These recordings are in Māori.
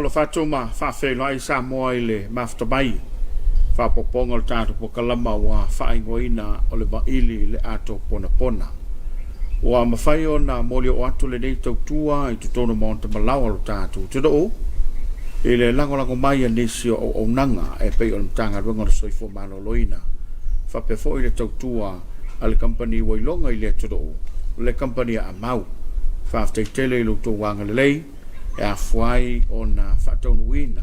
lo fatuma fa fe lo ai Samoa ile maftabai fa poponga tatu pokalama wa fa ingoina o le Vaili Le Ato Ponapona wa mafai ona moli o atu le nei tautua i tutono monta malawa lo tatu tudo ile lango mai nisi o nanga e pe o mtanga runga o soifo malo loina fa pe fo ile tautua al company wailonga ile tudo le company a mau fa tele lo to wanga lei e a fuai ona fatonuina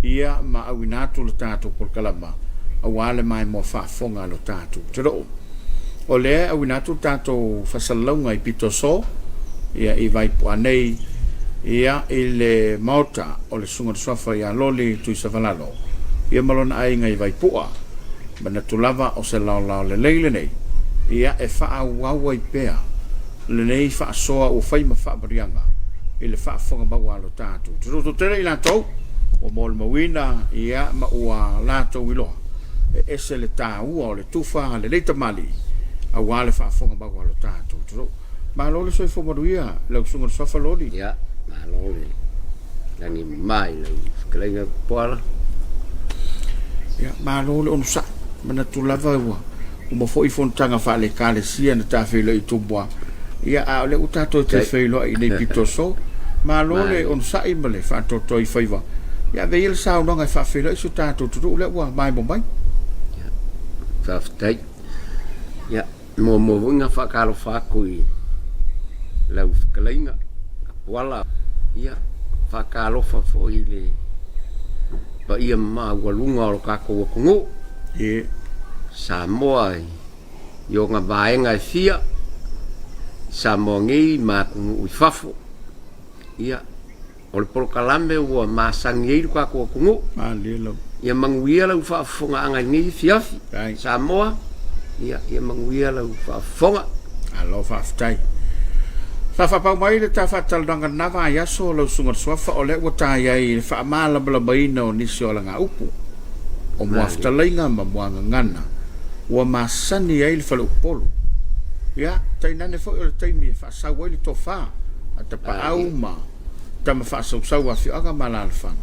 ia ma awinatu lo tatu por kalama awale mai mo fa fonga lo tatu tudo o le awinatu tatu fasalonga i pitoso ia i vai puanei ia ile mauta o le sunga sofa ia loli tu savalalo ia malona ai ngai vai pua bana tulava o se lao le leile nei ia e fa wawa i pea le nei fa soa o fai ma fa barianga ile fa fonga ba walo tatu tu tere ila to o mol mawina ia ma ua lato wilo e ese le ta o le tufa le leita mali a wale fa fonga ba walo tatu tu ma lo le soi fo maduia le sunga sofa lodi ya ma lo le lani mai le klenga pola ya ma lo le on sa mana tu lava wa o mo fo i fontanga fa le kale sia na ta fe le itubwa ia a le utato te fe lo i nei pitoso ma lo le on sa i male fa to i faiva ia ve il sa no nga fa fe lo su tato tu le wa mai bo mai ya fa tai ya mo nga fa kalo fa kui la klenga wala ia fa kalo fa fo ile ba ia ma walunga o ka ko kungu e Samoa yo nga vaenga fia Samoa ngi ma ku fafo ia o le polokalame ua masangi i ka ko kungu lilo ia manguia la fa fonga anga ngi fia Samoa ia manguia la fa fonga alo fa ftai fa pa mai le ta fa tal danga na va ya so lo sunga swafa o le wata ya i fa mala bla baino ni so la nga upu o mo aftalinga ma MUAGAGANA wa masani ai le fa polo ya tai nane fo o tai mi fa sa wali to fa ata pa au ma ta ma fa so wa fi aga mala alfa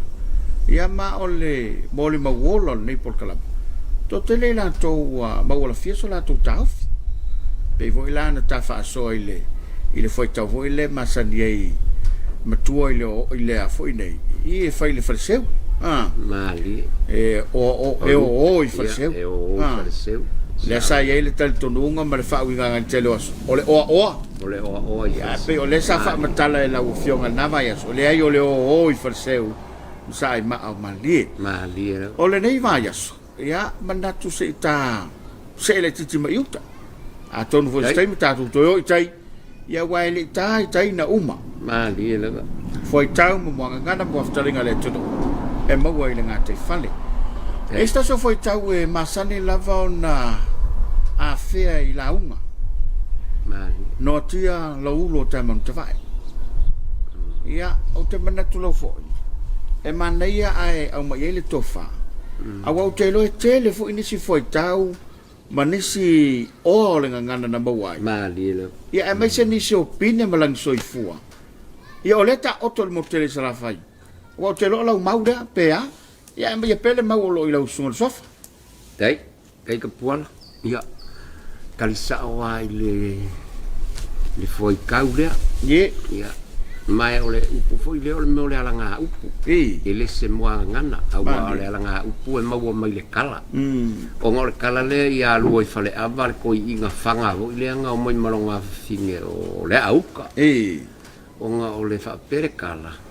ya ma ole moli ma wolo nei por kala to tele la to wa ma wala fi so la to taf pe vo ila na ta fa so ile foi ta vo ile masani ai ma tuo ile a foi nei e fa ile fa seu mali o i farseu le sa ye le tal tonunga ma le fa winga ngan tele ole o ya pe ole sa fa matala la ufionga na vai so le ai ole o i farseu sa ma mali ole nei vai so ya mandatu se ta se le titi ma yuta a ton vo stai mita tu to tai ya wai le tai na uma mali le foi tau mo MUAGAGANA mo aftaringa le tudo e maua i le ngā te whale. E sta so foi tau e masani lava o na a whea i la unga. No tia la ulo te manu te vai. Ia, o te manatu lau foi. E manaia ai au mai ele tofa. Au au te loe tele fo inisi foi tau ma nisi o le ngangana na mawai. Ia, e mai se nisi o pine malang soifua. Ia, o leta oto le motele sa la fai. Wa te lo lau mau da pea ya me ye pele mau lo ila usunga sofa dai kai ka puala ya kalisa wa le foi kaule ye ya mai ole upu foi le ole me ole alanga upu ele se MUAGAGANA awa ole alanga upu e mau mai le kala o ngol kala le ya lu i fale ava ko inga fanga o le anga o mai malonga finge o le auka o nga ole fa pere kala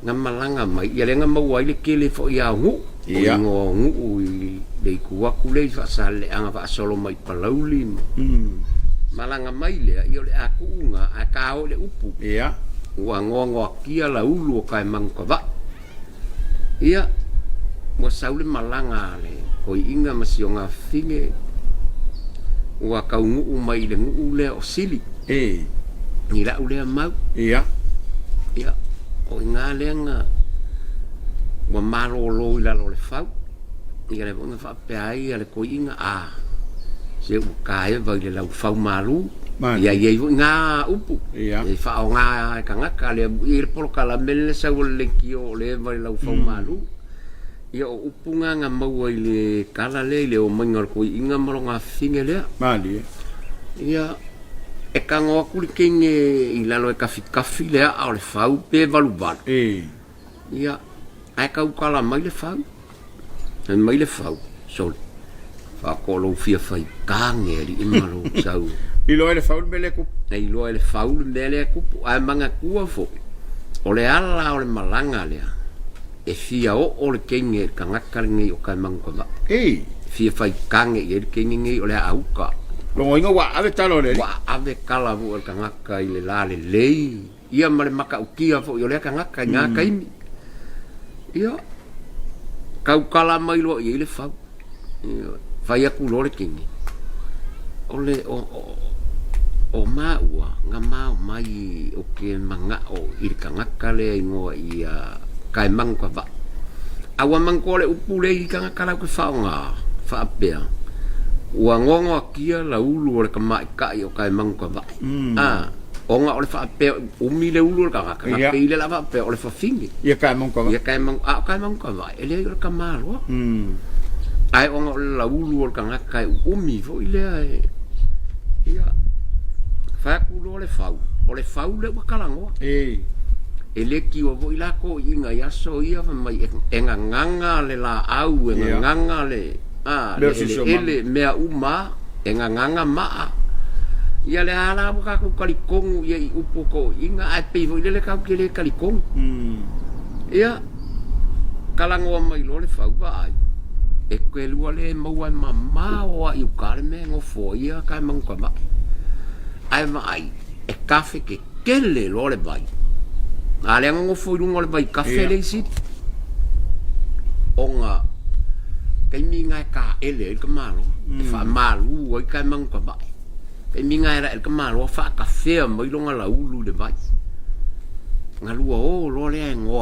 ngamalanga mai ia lenga mau ai le kele fo ia ngu ngu le ku aku le fa sale anga fa solo mai palauli malanga mai le ia le aku nga aka o le upu ia wa ngongo kia la ulu ka mangkova ia mo saule malanga le ko inga masionga finge wa ka ngu mai le ngu le o sili ni la ule mau ia o ngā lenga wa malo lo ila lo le fau i le bonga fa pe ai ale ko inga se u kai vai le lau fau malu ia ia nga upu e fa nga kanga le ir por kala mel sa le kio le vai lau fau malu ia upu nga mau le kala le o mangor ko inga malonga fingele mali ia e kango aku kinge i lalo e kafi le a le fau pe valuval ia ai kau kala mai le fau en mai le fau sol fa ko lo fia fai kange ri imalo sau i lo ele fau mele ku ai lo ele fau mele ku ai manga ku fo o le ala o le malanga le e fia o le kinge kanga kalngi o kai mangko ba fia fai kange i le kinge o le auka lo inga wa ave talo le wa ave kala bu kanga kai le la le lei ia male maka ukia fo yo le kanga kai nga kai ia kau kala mai lo i le fau fai aku lo le kingi o le o maua nga mau mai o ke manga o i kanga kale ngo ia kai mangko ba awa mangko le upule i kanga kala ku fa nga fa apea ua ngongo kia la ulu o le kamai kai o kai mangko ba o nga o le fa apea umi le ulu o le kanga kanga pe ile la fa apea o le fa fingi ia kai mangko ia kai mangko ba ele o le kamalo ai o nga o la ulu o le kanga kai umi fo ile ai ia fa ku lo le fau le wakalango ele ki o vo ila ko inga ya so ia fa mai enga nganga le la au enga nganga le ele mea uma enga nganga maa ia le ala buka ku kalikongu ia i upo ko inga ai pe vo ile ka ke le kalikongu ia kalango mai lo le fau ba ai e ke lu le mau mama o i ukare me ngo fo ia ka mangko ba ai mai e kafe ke kele lo le bai ale ngo fo lu le bai kafe le sit onga kai minga ka ele ka malo fa malu o kai mangko ba kai minga era el ka malo fa kafe mai lo la ulu le bai ngalu o lo le ngo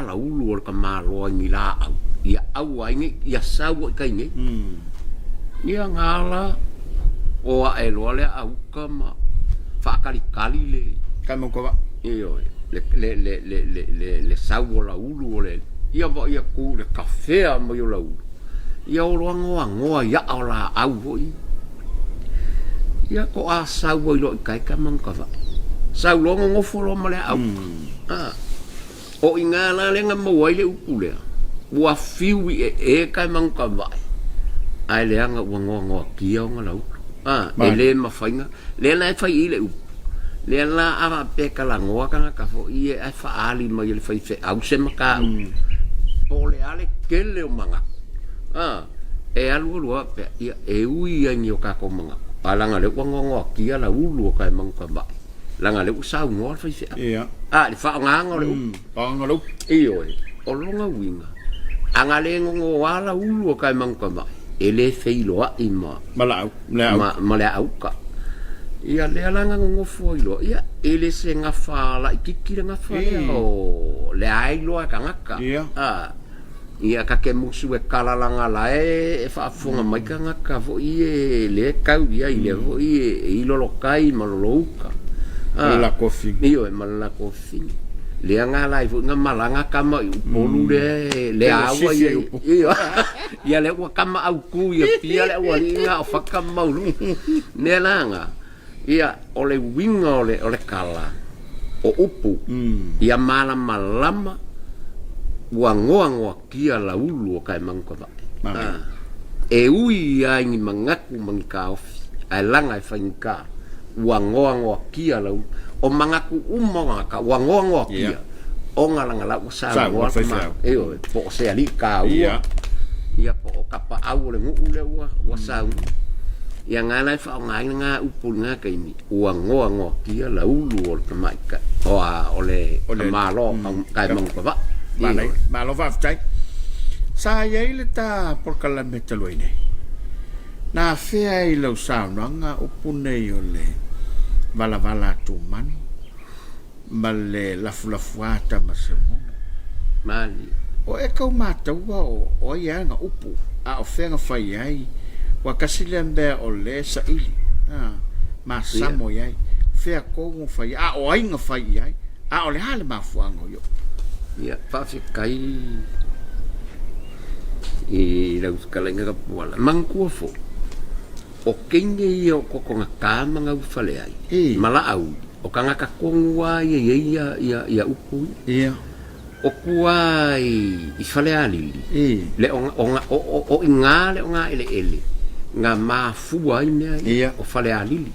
la ulu o ka malo ni la ia au ai ia sau kai ni ia ngala o a elo le au kama fa kali le kama ko ba io le sau la ulu le ia va ia ku le cafe a mo la ulu ia o ngo ia la au voi ia ko a sau lo kai kama ko va sau lo ngo fo lo male au o ingala le ngamo le ukule wa fiwi e kai mangka vai ai le anga ngo kia nga lau ele ma fainga le la fai ile le la ara pe kala ngo ka fo ie ai fa ali ma ile fai fe au se maka po le ale kele o manga e alu lo pe e ui angi o ka ko manga palanga le ngo kia la ulu kai mangka vai langa le usau ngo fai fe le fa nga ngo le ngo lo io o longa winga angale ngo wala ulu kai mangko ba ele feilo a ima malau ka ia le alanga ngo foilo ia ele se nga fala kikira nga fala o le ai lo ka ngaka ia ka ke musu e kala langa la e fa fonga mai ka ngaka fo ie le kau ia ile fo ie ilo lo kai maloloka la kofi io e mala kofi le nga lai fu nga malanga kama polu le awa ia le wa kama au ku ia pia le wa nga fa kama lu ne langa ia ole winga ole kala o upu ia malama wa ngoa kia la ulu kai mangko ba e ui ia ngi mangaku mangka ai langa fa ngka wa ngoa kia la o mangaku umonga ka wa ngoa kia o ngala usa wa po se ali ka ia po kapa au le ngu le wa sa ia ngala fa nga upul nga ka ini wa ngoa kia la ulu o ka mai ka o le malo ka mangko ba malo va ftai sa ye le ta por kala metaloine na fea i lo sa nga upune yo le vala tu mani male la fuata masemo mali o e kau mata o ia nga upu a ofenga fai ai wa kasile mbe o le sa ili ma samo yai fea ko mo fai o ai nga fai yai o le hale ma fuango yo ia fa fi kai e la uskalenga ka puala mangku fo o kenge yo ko ko ngakama nga ufale ai mala au o kanga ka kongwa ia upu ia o kuai i fale ali le o inga le nga ele nga mafua ina o fale ali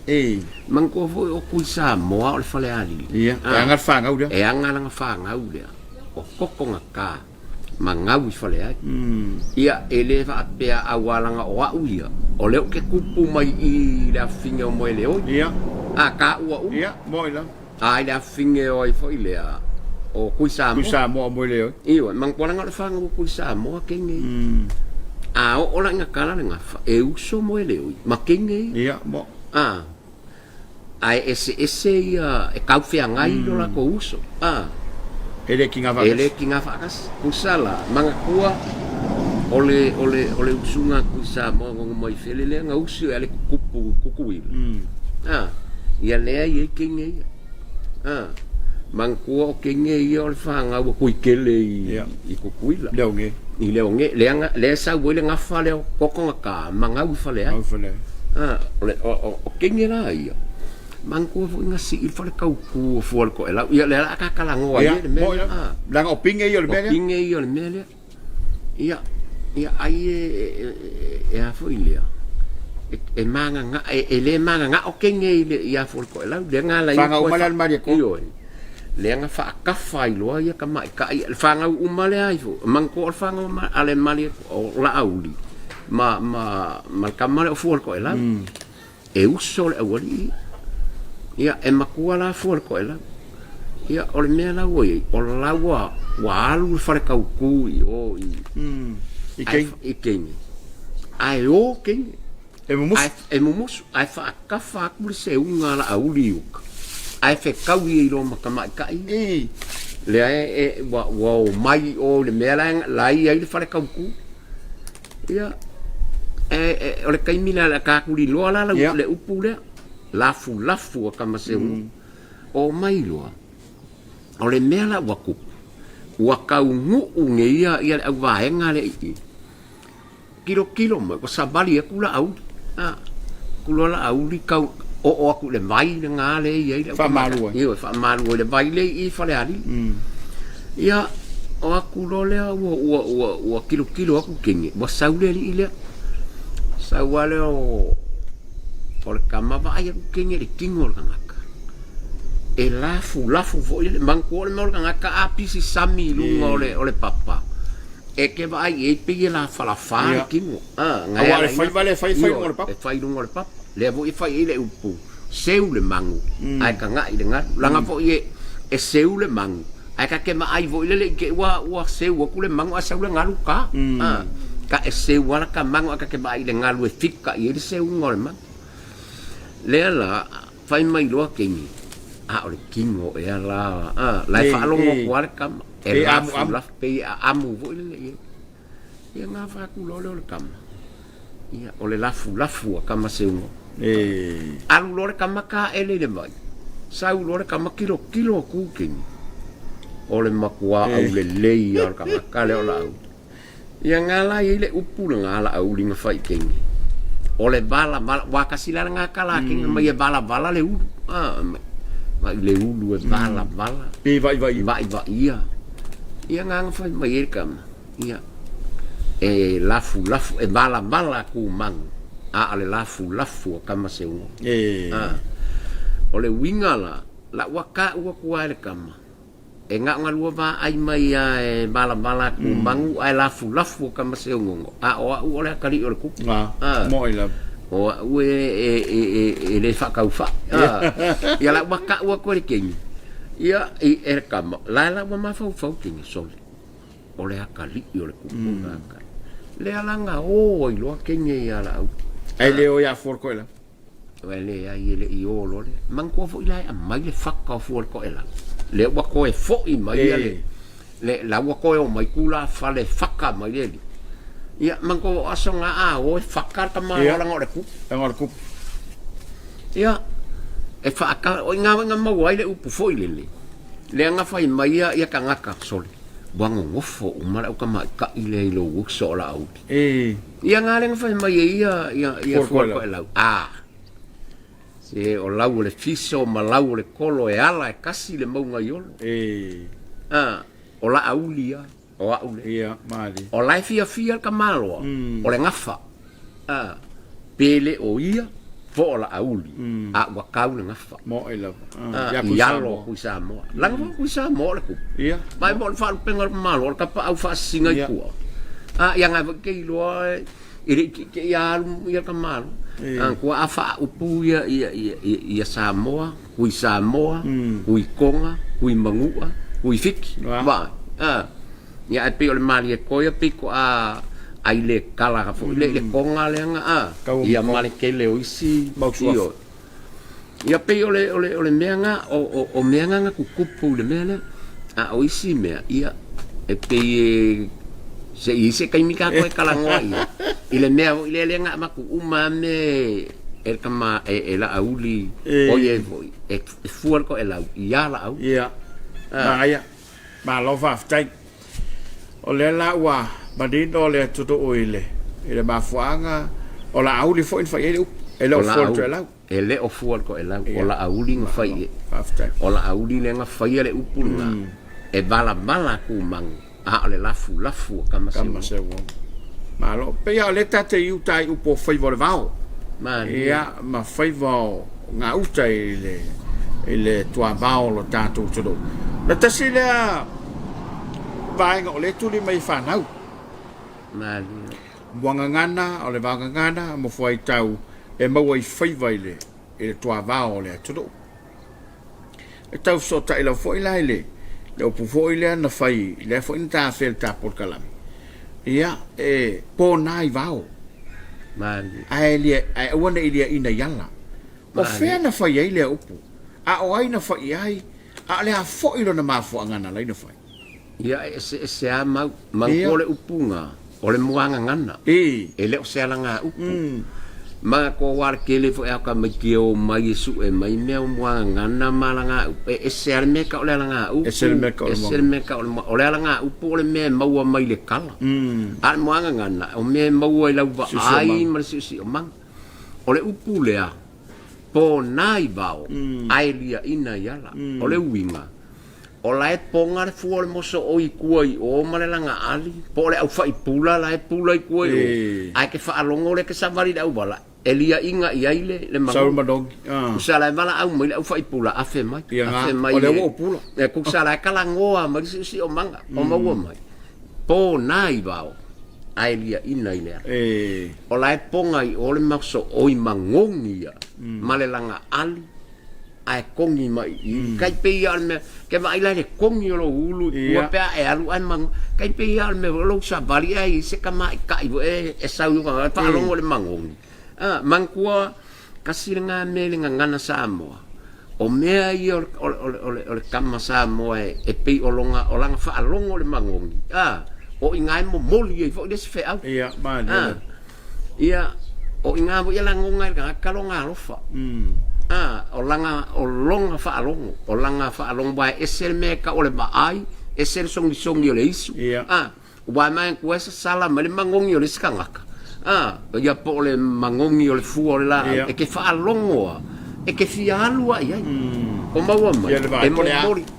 mangko fo o kui Samoa o fale ali anga fanga uda anga nga fanga uda o koko ngaka mangau fale ai ia ele va pea awalanga o auia o le ke kupu mai i la finga mo ele o ia ka u ia mo ila ai la finga o fo ile o kui Samoa mo ele o io mangko nga fanga o kui Samoa kenge o la nga kala nga fa e uso mo ele o makenge ia mo ai ese ia e kau fea ngai lo la ko uso ele kinga vakas kusala manga kua ole usunga kusa mo mai felele nga usu ale kukuil ia le ai kinge mangkua kinge ia ole fanga o kuikele i kukuila leonge le sa wele nga fale kokko ka manga u fale ole o kinge la ia mangko fo nga si il fale kau ku fo ko ela ia le ka kala ngo ai le me la opinge yo le mele ia ai a fo ilia e manga nga le manga nga o kenge ia fo ko ela le nga la fanga o malal mari ko le nga fa ka fai lo ia ka mai ka fanga u male ai fo mangko fanga ale mali o la auli ma kamale fo ko ela e uso le wali ia e makua la fuor ko ela ia ole mea la woi o la wa alu fare kau ku o i kengi ai o kengi e mumus ai fa ka fa ku se unga la auli uk ai fe kau i lo makama kai le ai wa mai o le mea la ai fare kau ku ia ole kai mila la ka ku lo la le upu le lafu kama se o mai loa o le mela waku wakau ngu ngeia ia au vaenga le i kilo mo ko sabali ku la au kula la au li kau o aku le mai nga le ia fa malu le vai le i fa le ali ia o aku lo le o kilo aku kingi wa saule li ile sawale por kama va ai kinge le kingo ngaka e lafu fo ile mangko le ngaka apisi sami lungo ole papa e ke va ai e pige la fala kingo ngai fai lungo le papa fai lungo le papa le vo i fai ile upu seu le mangu ai ka ngai le nga langa vo e seu le mangu ai ka ke ma ai vo ile ke wa seu ku le mangu a seu le ngalu ka ka e seu wala ka mangu ka ke ba ile ngalu e fika i le seu ngol mangu le la fai mai loa kingi ole kingo e la la fa longo kwar kam e la pe amu vo le ia nga fa ku lo le kam ia ole lafu kama se ungo alu lo le kama ka ele le mai sa lo le kama kilo ku kingi ole makua au le ia kama ka le ola ia nga la ile upu nga la au linga fai kingi ole bala wa kasila nga kala king mai bala le u mai le u bala e vai ia nga fa mai kam ia e lafu e bala ku mang ale lafu kama se u ole winga la waka u ku ale kama e nga lua va ai mai e bala ku mangu ai lafu kama se u o ole kali ole ku mo ila o e le fa kaufa ia la waka u ko le king ia e kama la ma fa king so ole akali ole ku ka le alanga o i lo king ia la ai le o ya for ko ela le ai le i o lo le man ko fo ila mai le fa ka for ko ela le wa ko e fo i mai le la wa ko o mai kula fa le fa ka mai le ia mangko asonga o fakar ka ma orang ore ku ia e fakar o nga mau ai le upu foi le nga fai mai ia ka ngaka soli buang ngofo umara ka ma ka ile lo so la au ia nga le fai mai ia ko la se o lau le fiso ma lau le kolo e ala e kasi le maunga iolo o la aulia o aule ia mali o lai fia ka malo o le ngafa pele o ia fo o la auli a wa kau le ngafa mo ela ya lo ku Samoa lang ku Samoa le ku ia mai mo fa pengar malo ka pa au fa singa ku yang ava ke lo iri ke ya ka malo ku afa upu ia Samoa ku Samoa ku Konga ku Mangua ku Fiki ba ya pe ole mali ko ya pe ko ai le kala ka fo le konga le nga ya mali ke le oisi io ya pe ole menga o menga nga ku kupu le mele oisi me ia e pe se ise kai mika ko kala ngoa ia ile me ile le nga ma ku uma me el kama e la auli oye e fuor ko ela ya la au ia ya ma lo fa tai o le la wa badino le tuto oile ele ba fuanga o la auli fo in fai ele o fo to la ele o fo ko ela o la auli nga fai o la auli le nga fai le upulunga e bala ku mang le lafu kama se wo ma lo pe ya le tate yu tai upo fai vo le vao ma ia ma fai vo nga uta ele tua vao lo tato tudo na tasila vai ngo le tuli mai fanau ma buangangana o le vangangana mo foi tau e mau ai fai vai le e tua vao le tudo e tau so tai la foi la le pu foi le na fai le foi ta fel ta por kalam ia e po nai vao ma ai wona ilia ina yala o fe na fai ai le upu o ai na fai ai le a foi lo na mafo ngana la ina fai ia se a mangole upunga ole MUAGAGANA ele o se alanga upu ma ko war kele fo ka makio mai su e mai me MUAGAGANA malanga se al me ka ole alanga upu se me ka ole alanga upu ole me mau mai le kala al MUAGAGANA o me mau ai lau ai ma si o mang ole upu le a po nai bao ai lia ina yala ole winga o lai ponga le fuol moso o i kuai o malelanga ali po le au fai pula lai pula i kuai ai ke fa alongo le ke savari da ubala elia inga i aile le mangu madog usala mala au mai au fai pula afe mai o le o pula e ku sala kala ngoa mai si o manga o mau mai po nai bao ai lia ina ile o lai ponga i o le moso o i mangongia malelanga ali ai kongi mai kai pe al me ke mai la le kongi lo ulu wa pe e alu an mang kai pe al me lo sa vari ai se ka mai kai e sa u ka pa lo le mangongi mangkua kasinga me le ngana Samoa o me ai o kama Samoa e pe o langa fa longo le mangongi o ingai mo moli e fo des fe au ia ma ia o inga bo ia langonga ka longa lofa o longa fa alongo ba esel me ka ole ba ai esel songi ole isu wa mai ku esa sala me mangongi ole skangaka ya po le mangongi ole fu ole la e ke fa alongo e ke fialu ai o ma wa mai e mo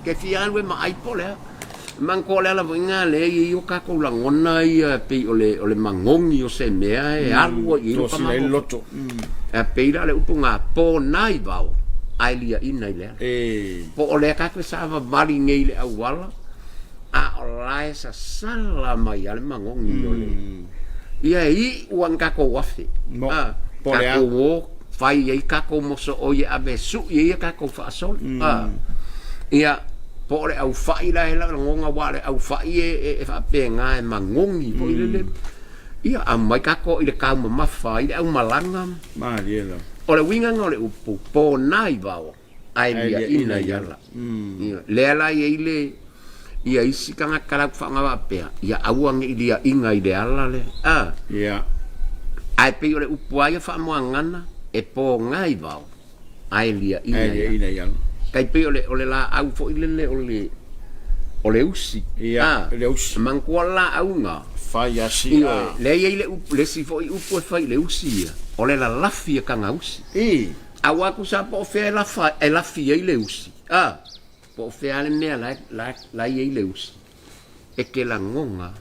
ke fialu ma ai po le man ko le la vinga le io ka ko la ngona ia pe ole mangongi o se mea e alu i lo pa loto e pe la le upunga po nai vao ai lia ina ile po ole ka ko sa va bali ngei le awala ola esa sala mai ale mangongi ole ia i uang ka ko wafi po le wo fai ai ka ko mo so o ia ave su ia ka ko fa sol ia po le au fai la ngonga wale au fai e fa penga e mangongi po ile ia a mai ka ko ile ka ma fai au malanga ma lielo o le winga ngole upu po nai vao ai lia ina yala ia le ala ile ia isi kanga kala whanga pea ia awang ilia inga i de ala le ia ai pe ole upuaia whamoangana e po ngai vau ai lia ina ia kai pe ole la au fo ilele ole usi ia le usi mangkua la aunga fai asi le ia le si fo i upu fai le usi ia ole la lafi kanga usi awaku sa po fe la fa e lafi le usi po fe ale mea la ia le usi e ke la ngonga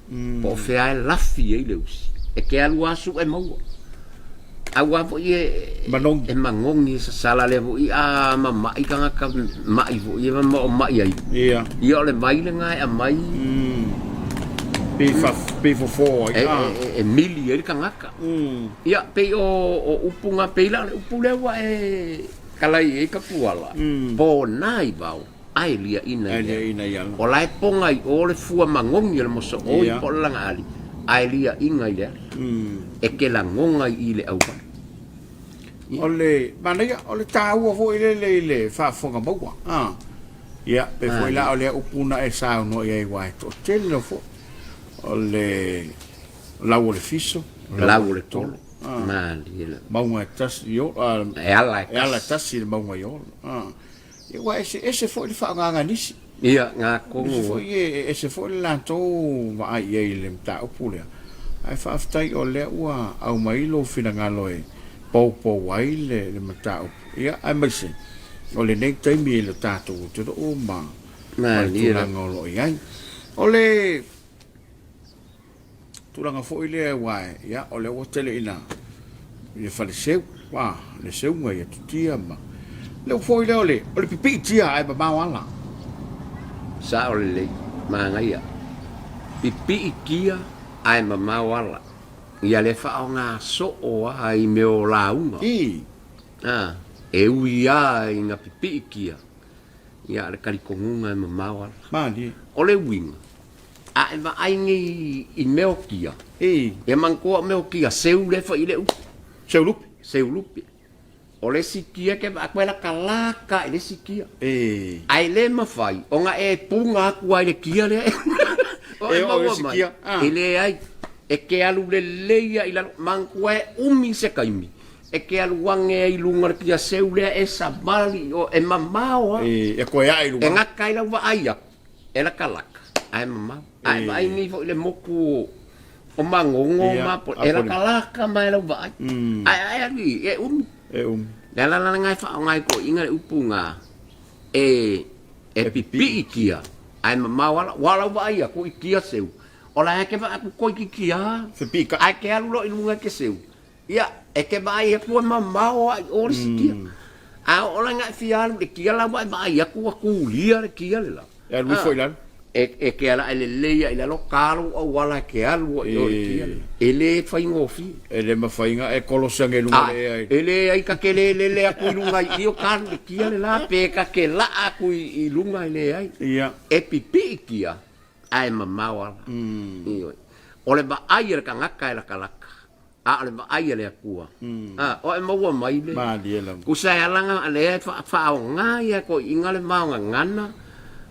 po fe ale lafi le usi e ke alu asu e maua awa po ye manong e mangongi sa sala le po mama i kanga ka mai po ye mama mai ai ia ole mai le ngai a mai pe fo e mili e kanga ka ia pe o upunga pe la upule wa e kalai e ka puala po nai bau ai lia ina ia o lai ponga i ole fua mangongi le moso o i po langa ali ai lia inga ile e ke la ngonga i le au ole manaya ole tau vo ile fa fonga maua ia pe foi la ole upuna e sa no ia wai to telo fo ole la ole fiso la ole tolo mali maunga tas yo e ala tas il maunga yo ia wai ese foi fa nganga nisi ia nga kongo foi ese foi la to va ia ile mta upule ai fa aftai ole ua au mailo fina ngaloe po wai le matau ia ai mase ole nei taimi le tato te o ma ni la ngolo ia ole tulanga fo ile wai ia ole o tele ina le falseu wa le seu ngai tutia ma le fo ile ole pipi tia ai ba wala sa ole le manga ia pipi kia ai mama wala ia le fa nga so o ai me o launga e uia inga pipi kia ia le kali kongunga e mama wala mali ole winga ai va ai ngi i meo kia e manko meo kia seu le fa ile seu lupi ole sikia ke ba kwela kalaka ile sikia ai le mafai o nga e punga ku ai le kia le o sikia ile ai e ke alu le leia ila manko e se kaimi e ke alu wange i lunga kia seu le e sabali o e mamao e ko ai lunga e nga kai la va ai e la kalaka ai mama ai vai ni fo le moku o mangongo ma po e la kalaka mai la vai ai ali la ngai fa ngai ko inga upunga e pipi kia ai mama wala vai ko kia seu ola ke va ko kia se pica ai ke alu lo ilunga ke seu ia e ke vai ko mama o sikia ola ngai fialu de kia la vai ko lia de kia la e lu foi lan e ke ala ele leia ila lo karo o wala ke alu o ele fai ngofi ele ma fai nga e kolosange lunga ele ai ka ke le aku lunga io kan de kia le la pe ka ke la aku i lunga ele ai ia e pipi kia ai mama wala io ole ba ai ka ngaka ila kalaka ole ba ai le akua o e maua mai le ma diela ku sa langa le fa nga ia ko ingale maunga ngana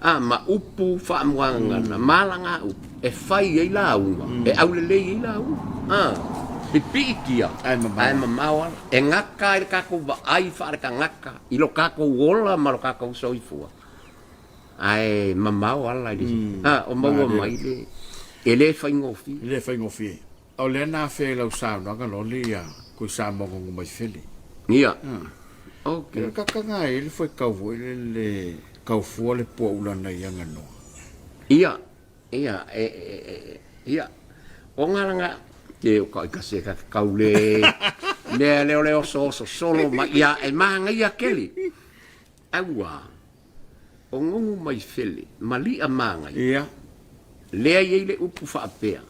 ma upu fa MUAGAGANA malanga e fai ei la unga e au le ei la unga pipi kia ai mama wala e ngaka i ka ko ai fa ka ngaka i lo ka ko wola ma lo ka ko soifua ai mama wala di o maua mai le ele fai ngofi o le na fe lo sa no ka lo lia ko sa mo ko mai feli ia okay ka nga ele foi ka vo le kau fuole po ulana yanga no ia o nganga ke o ka se ka kaule le so solo ma ia e manga ia keli aua o ngongu mai fele mali a manga ia le ai le upu fa apea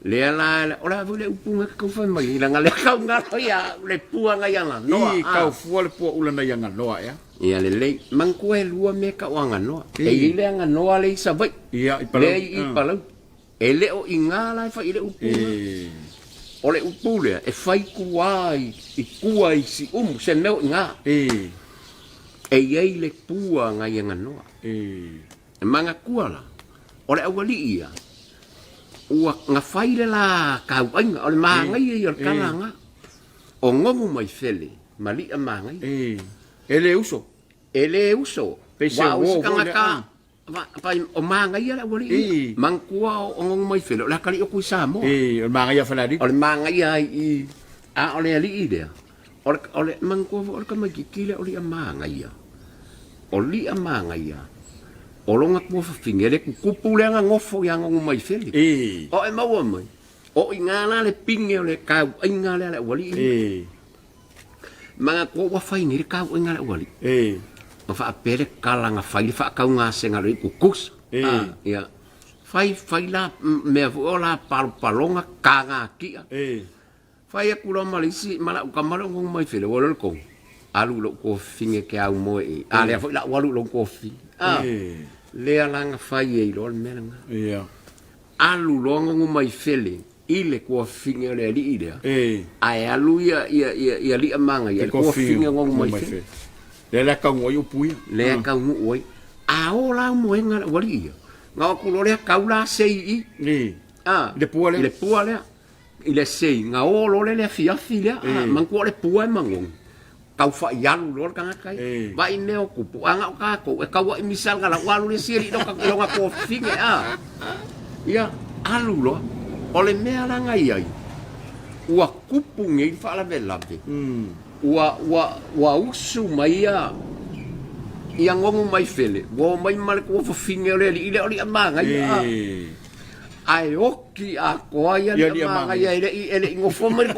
le ala ora vole upu nga ka fa mai la ngale ka nga ia le puanga yanga no kau fuole po ulana yanga no ya ia le manko e lua me ka wanga no e ile anga no le sa vai ia i pala i pala ele o ingala fa ile upu ole upu le e fai kuai si se meu nga e ye le pua nga yanga no e manga kuala Ole awali ia. Ua ngafai le la kauainga, ole maangai ia kalanga. O ngongu mai fele, mali a maangai. Ele uso. Ele uso. Pese wa wo usikangaka. Pai o maangai ia awali ia. Mangkua o ngongu mai fele, la kali o kui Samoa. O maangai ia fanadi. Ole maangai ia i. A ole ali i dea. Ole mangkua ole kamai kikile ole a maangai ia. Oli a maangai ia. Olonga kua fingere kukupu le nga ngofo yang ngongu mai fele. O e maua mai. O ingana le pinge le kau inga le wali. Manga ko wa fai ni kau inga le wali. O fa pere kala nga fai fa kau nga senga le kukus. Ya. Fai la me vola palonga kanga kia. Fai ku lo malisi mala ka malo ngongu mai fele wala ko. Alu lo ko finge ke au mo e. Ale fa la walu lo ko fi. Le alanga fai e lo menanga. Alu lo ngongu mai fele. Ile ko finge le li ide. Ai alu ia li amanga ia ko finge ngongu mai fele. Le la ka ngoi upui. Le ka ngoi. A ola mo nga wali ia. Nga ko lo le ka ula sei i. Le puale. Le puale. Ile sei nga o le fia filia. Man ko le puai mangong. Kau fa yalu lor kanga kai ba ineo kupu anga ka ko e kawa misal kala walu le siri do ka longa ko finge ya alu lo ole me ala ngai ai wa kupu ngi fa la bela be wa usu mai ya ngongu mai fele wo mai mal ko fa finge le ile oli amanga ya ai oki a ko ya amanga ya ile ngofo mai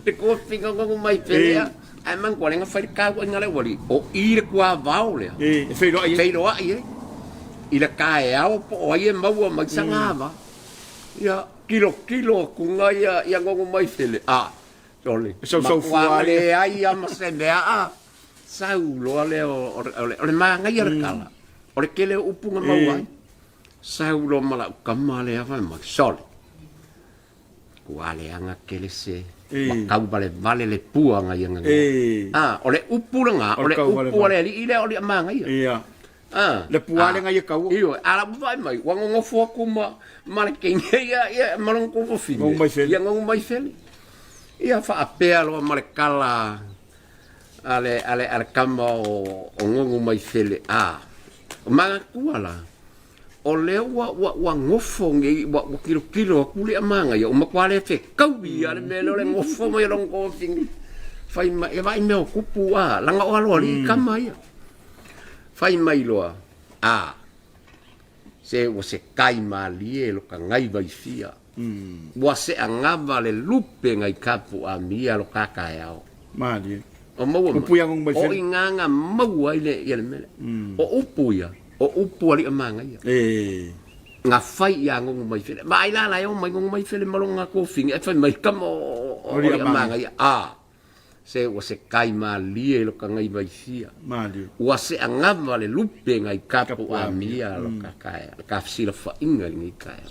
te ko finga ngongu mai pele ai man ko lenga fai ka ko ngale wali o ire kwa vaule feiro ai ila ka e au po ai mau mai sanga va ya kilo ku ngai ya ngongu mai pele tole so fuale ai ama se bea sau lo le o ma ngai ar kala o le kele upunga mau ai sau lo mala kamale ava ma sol kuale anga kele se kau vale le puanga yang ole upulanga ole upu ole ile ole manga ia le puale nga kau iyo ala vai mai wango foku ma le kenga ia malong ko fi yang ngong mai fel ia fa apea lo ma le kala ale kama o ngong mai fel manga kuala o le wa ngofo ngi wa kilo kuli amanga ya uma kwale fe kaubi ale melo le ngofo mo long ko fing fai ma e vai me kupu langa o alo li kama ya fai mai lo se o se kai mali e lo ka ngai vai fia wa se angava le lupe ngai kapu a mia lo kaka ya mali o mo kupu yang mai fe o inganga mau ai le ele mele o upu ya o upu ali amanga ia nga fai ya ngongu mai fele mai la yo mai ngongu mai fele malonga ko fing e fai mai kamo o amanga ia se o se kai mali lo ka ngai vai fia mali o se angava le lupe ngai kapu a mia lo ka fsila fa inga ngi kai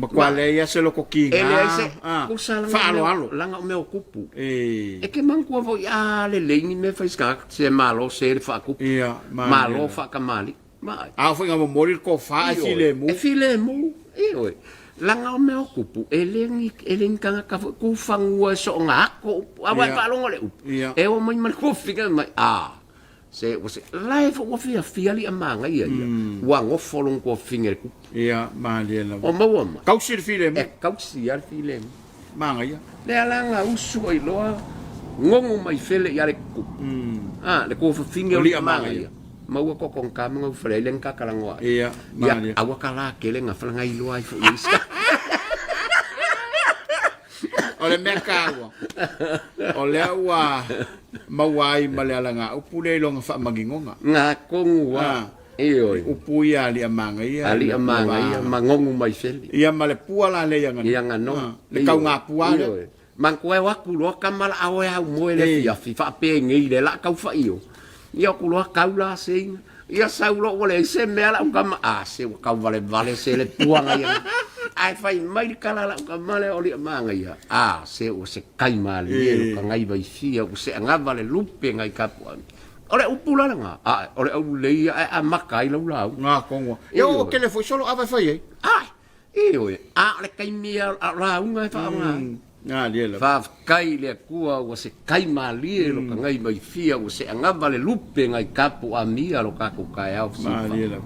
ma kwale ia se lo ko kinga ko sala fa alo langa o meu kupu e ke manku vo ya le lengi me fai ska se malo se fa kupu malo fa kamali foi nga morir ko fa file mu langa o me okupu elengi kanga ka ku fangua so nga ko awa pa longo le e o mai mal ko figa mai se life o fia li amanga ia wa ngo folong ko finger ku mali la o mo kausi file mu kausi al file manga ia le langa usu i lo ngongo mai fele ya le ku le ko finger li amanga ia mau ko kong kama ngau frelen ka kalangoa ia ya awa kala kele nga franga i loai fo isa ole merkawa ole wa mawai malalanga upule lo nga fa magingonga nga kongua iyo upuya ali amanga ia mangongu mai feli ia male puala le yang no le kau nga puala man ko wa ku lo kamala awe au moele fi fa pe ngi le la kau fa iyo ia kulo kaula sing ia saulo ole se mela ukama se ka vale se le puanga ia ai fai mai kala la ukama le oli manga ia se o se kai mali ka ngai vai fia o se ngava le lupe ngai kapu Ora upula nga. Ora au lei a makai lau lau. Ngā kongo. Yo ke le foi solo ava fai ai. Ai. Oi. Le kai mia la unga fa nga. Ngā liela. Fa kai le kua o se kai mali lo ka ngai mai fia o se ngava le lupe ngai kapu a mia lo ka ku kai au si. Ngā liela.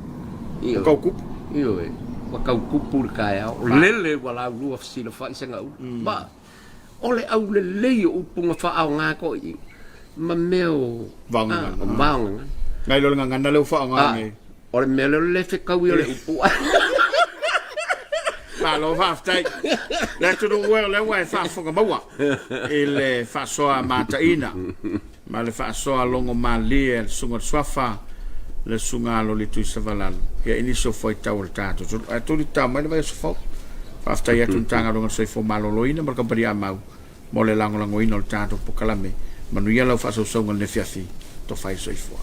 Io. Kau kup. Oi. Wa kau kupu kai au. Lele wala lu of si lo fa isenga u. Ba. Ole au le le o punga fa au nga ko i. Ma meo Vangan. Vangan. Ngai lo ngana le fa ngai. Ole mele le fe kau i le upu. Malo fa ftai. Le tu do well le wa fa fo maua. Il fa so a mataina. Ma le fa so a longo mali el sunga swafa le sunga lo le tu savalal. Ya ini so foi tau tato. Tu li ta mai le vai so fo. Fa ftai ya tu tanga lo so fo malo loina ma ka paria mau. Mo le lango lango ino tato po kalame. Manuia lo fa so so ngal ne fiafi. To fai so fo.